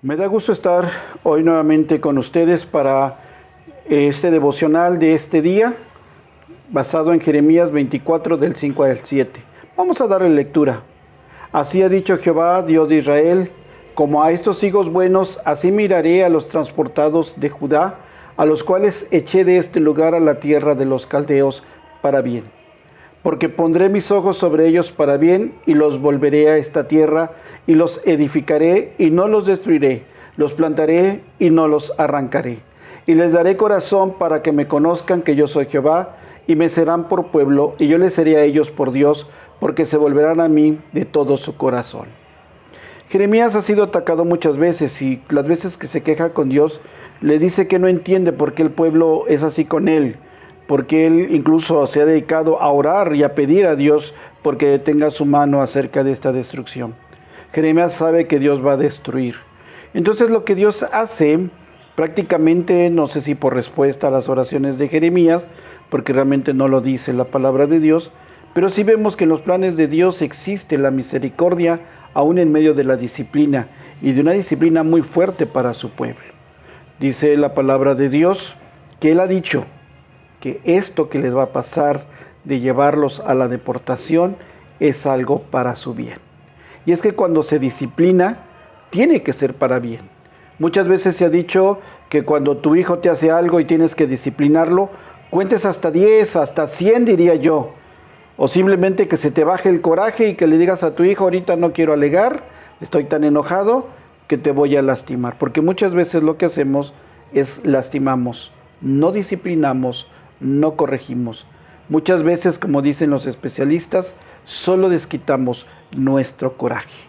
Me da gusto estar hoy nuevamente con ustedes para este devocional de este día, basado en Jeremías 24 del 5 al 7. Vamos a darle lectura. Así ha dicho Jehová, Dios de Israel, como a estos higos buenos, así miraré a los transportados de Judá, a los cuales eché de este lugar a la tierra de los caldeos para bien. Porque pondré mis ojos sobre ellos para bien, y los volveré a esta tierra, y los edificaré, y no los destruiré, los plantaré, y no los arrancaré. Y les daré corazón para que me conozcan que yo soy Jehová, y me serán por pueblo, y yo les seré a ellos por Dios, porque se volverán a mí de todo su corazón. Jeremías ha sido atacado muchas veces, y las veces que se queja con Dios, le dice que no entiende por qué el pueblo es así con él, porque él incluso se ha dedicado a orar y a pedir a Dios porque detenga su mano acerca de esta destrucción. Jeremías sabe que Dios va a destruir. Entonces lo que Dios hace, prácticamente, no sé si por respuesta a las oraciones de Jeremías, porque realmente no lo dice la palabra de Dios, pero sí vemos que en los planes de Dios existe la misericordia, aún en medio de la disciplina, y de una disciplina muy fuerte para su pueblo. Dice la palabra de Dios que Él ha dicho que esto que les va a pasar de llevarlos a la deportación es algo para su bien. Y es que cuando se disciplina, tiene que ser para bien. Muchas veces se ha dicho que cuando tu hijo te hace algo y tienes que disciplinarlo, cuentes hasta 10, hasta 100 diría yo. O simplemente que se te baje el coraje y que le digas a tu hijo, ahorita no quiero alegar, estoy tan enojado que te voy a lastimar. Porque muchas veces lo que hacemos es lastimamos, no disciplinamos, no corregimos. Muchas veces, como dicen los especialistas, solo desquitamos nuestro coraje.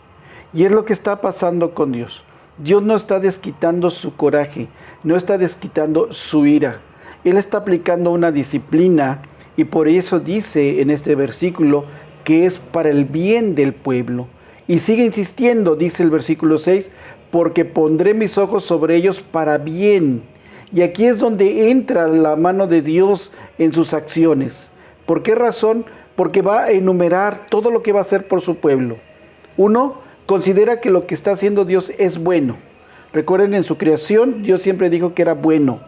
Y es lo que está pasando con Dios. Dios no está desquitando su coraje, no está desquitando su ira. Él está aplicando una disciplina, y por eso dice en este versículo que es para el bien del pueblo. Y sigue insistiendo, dice el versículo 6, porque pondré mis ojos sobre ellos para bien. Y aquí es donde entra la mano de Dios en sus acciones. ¿Por qué razón? Porque va a enumerar todo lo que va a hacer por su pueblo. Uno, considera que lo que está haciendo Dios es bueno. Recuerden, en su creación, Dios siempre dijo que era bueno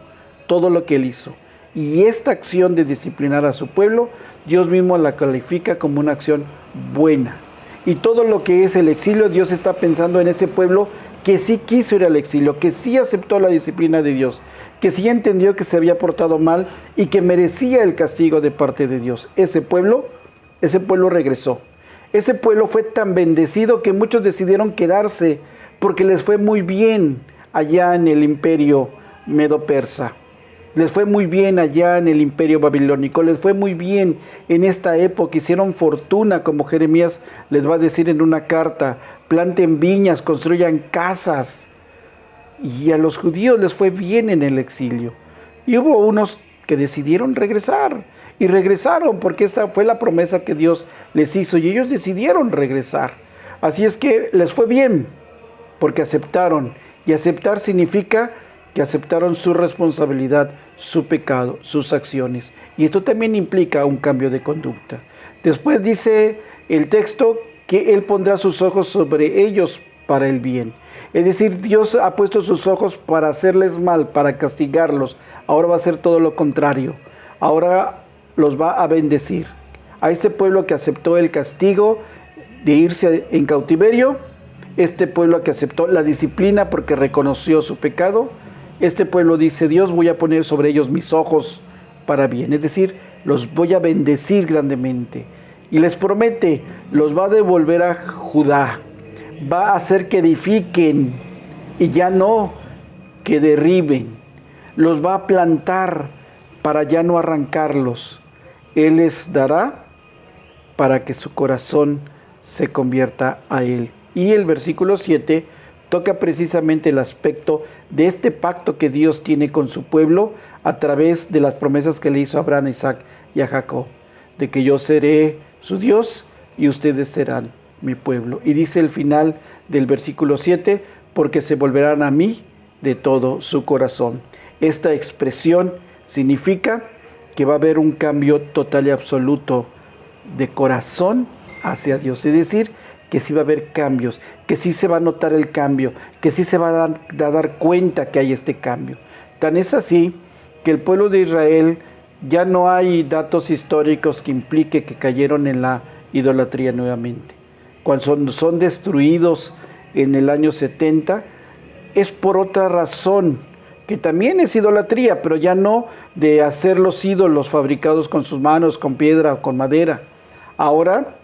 todo lo que Él hizo. Y esta acción de disciplinar a su pueblo, Dios mismo la califica como una acción buena. Y todo lo que es el exilio, Dios está pensando en ese pueblo que sí quiso ir al exilio, que sí aceptó la disciplina de Dios, que sí entendió que se había portado mal y que merecía el castigo de parte de Dios. Ese pueblo regresó. Ese pueblo fue tan bendecido que muchos decidieron quedarse porque les fue muy bien allá en el imperio medo-persa. Les fue muy bien allá en el imperio babilónico, les fue muy bien en esta época, hicieron fortuna, como Jeremías les va a decir en una carta, planten viñas, construyan casas. Y a los judíos les fue bien en el exilio. Y hubo unos que decidieron regresar, y regresaron porque esta fue la promesa que Dios les hizo, y ellos decidieron regresar. Así es que les fue bien, porque aceptaron, y aceptar significa que aceptaron su responsabilidad, su pecado, sus acciones. Y esto también implica un cambio de conducta. Después dice el texto que Él pondrá sus ojos sobre ellos para el bien. Es decir, Dios ha puesto sus ojos para hacerles mal, para castigarlos. Ahora va a hacer todo lo contrario. Ahora los va a bendecir. A este pueblo que aceptó el castigo de irse en cautiverio, este pueblo que aceptó la disciplina porque reconoció su pecado, este pueblo dice, Dios, voy a poner sobre ellos mis ojos para bien. Es decir, los voy a bendecir grandemente. Y les promete, los va a devolver a Judá. Va a hacer que edifiquen y ya no que derriben. Los va a plantar para ya no arrancarlos. Él les dará para que su corazón se convierta a Él. Y el versículo 7 toca precisamente el aspecto de este pacto que Dios tiene con su pueblo a través de las promesas que le hizo a Abraham, a Isaac y a Jacob, de que yo seré su Dios y ustedes serán mi pueblo. Y dice el final del versículo 7, porque se volverán a mí de todo su corazón. Esta expresión significa que va a haber un cambio total y absoluto de corazón hacia Dios. Es decir, que sí va a haber cambios, que sí se va a notar el cambio, que sí se va a dar cuenta que hay este cambio. Tan es así que el pueblo de Israel ya no hay datos históricos que implique que cayeron en la idolatría nuevamente. Cuando son destruidos en el año 70, es por otra razón, que también es idolatría, pero ya no de hacer los ídolos fabricados con sus manos, con piedra o con madera. Ahora,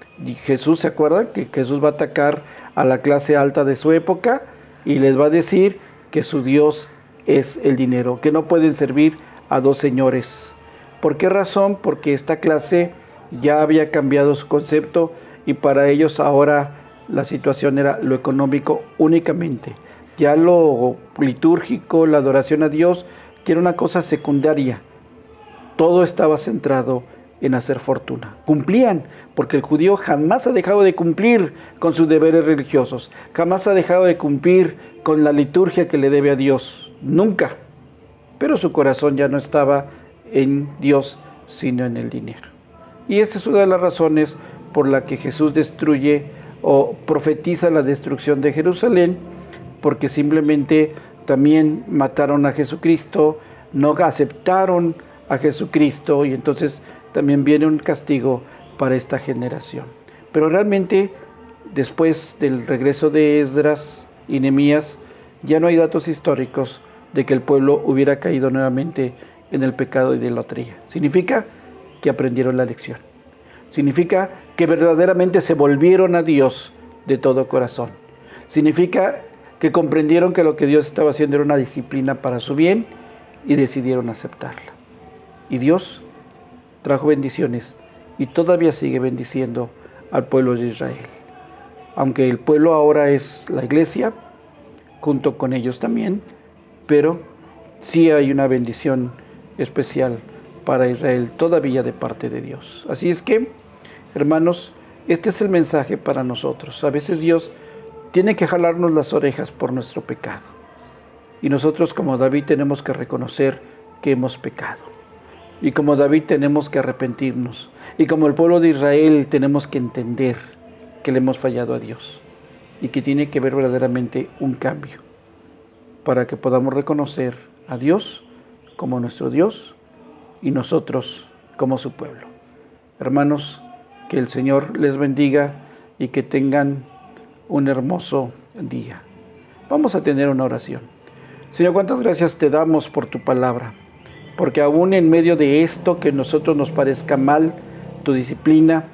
Jesús, ¿se acuerdan? Que Jesús va a atacar a la clase alta de su época y les va a decir que su Dios es el dinero, que no pueden servir a dos señores. ¿Por qué razón? Porque esta clase ya había cambiado su concepto y para ellos ahora la situación era lo económico únicamente. Ya lo litúrgico, la adoración a Dios, que era una cosa secundaria. Todo estaba centrado en hacer fortuna. Cumplían, porque el judío jamás ha dejado de cumplir con sus deberes religiosos, jamás ha dejado de cumplir con la liturgia que le debe a Dios, nunca. Pero su corazón ya no estaba en Dios, sino en el dinero. Y esa es una de las razones por la que Jesús destruye o profetiza la destrucción de Jerusalén, porque simplemente también mataron a Jesucristo, no aceptaron a Jesucristo y entonces también viene un castigo para esta generación. Pero realmente después del regreso de Esdras y Nehemías ya no hay datos históricos de que el pueblo hubiera caído nuevamente en el pecado de idolatría. Significa que aprendieron la lección. Significa que verdaderamente se volvieron a Dios de todo corazón. Significa que comprendieron que lo que Dios estaba haciendo era una disciplina para su bien y decidieron aceptarla. Y Dios trajo bendiciones y todavía sigue bendiciendo al pueblo de Israel. Aunque el pueblo ahora es la iglesia, junto con ellos también, pero sí hay una bendición especial para Israel todavía de parte de Dios. Así es que, hermanos, este es el mensaje para nosotros. A veces Dios tiene que jalarnos las orejas por nuestro pecado. Y nosotros como David tenemos que reconocer que hemos pecado. Y como David tenemos que arrepentirnos. Y como el pueblo de Israel tenemos que entender que le hemos fallado a Dios. Y que tiene que haber verdaderamente un cambio. Para que podamos reconocer a Dios como nuestro Dios y nosotros como su pueblo. Hermanos, que el Señor les bendiga y que tengan un hermoso día. Vamos a tener una oración. Señor, cuántas gracias te damos por tu palabra, porque aún en medio de esto que a nosotros nos parezca mal, tu disciplina,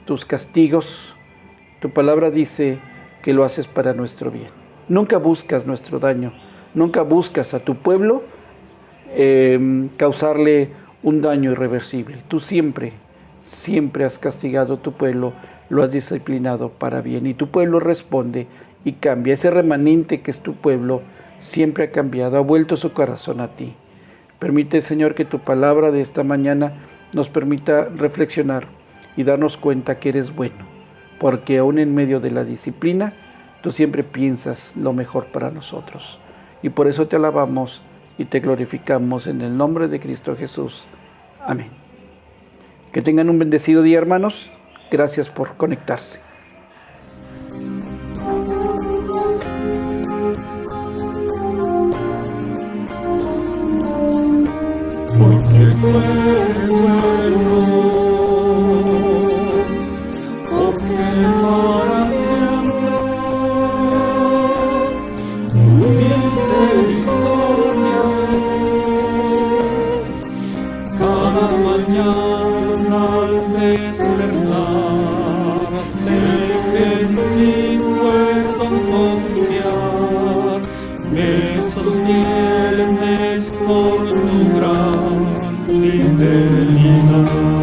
tus castigos, tu palabra dice que lo haces para nuestro bien. Nunca buscas nuestro daño, nunca buscas a tu pueblo causarle un daño irreversible. Tú siempre has castigado a tu pueblo, lo has disciplinado para bien y tu pueblo responde y cambia. Ese remanente que es tu pueblo siempre ha cambiado, ha vuelto su corazón a ti. Permite, Señor, que tu palabra de esta mañana nos permita reflexionar y darnos cuenta que eres bueno, porque aún en medio de la disciplina, tú siempre piensas lo mejor para nosotros. Y por eso te alabamos y te glorificamos en el nombre de Cristo Jesús. Amén. Que tengan un bendecido día, hermanos. Gracias por conectarse. Porque tú eres bueno, porque para siempre tu misericordia es. Cada mañana al despertar sé que en ti puedo confiar, me sostienes por tu gran fidelidad.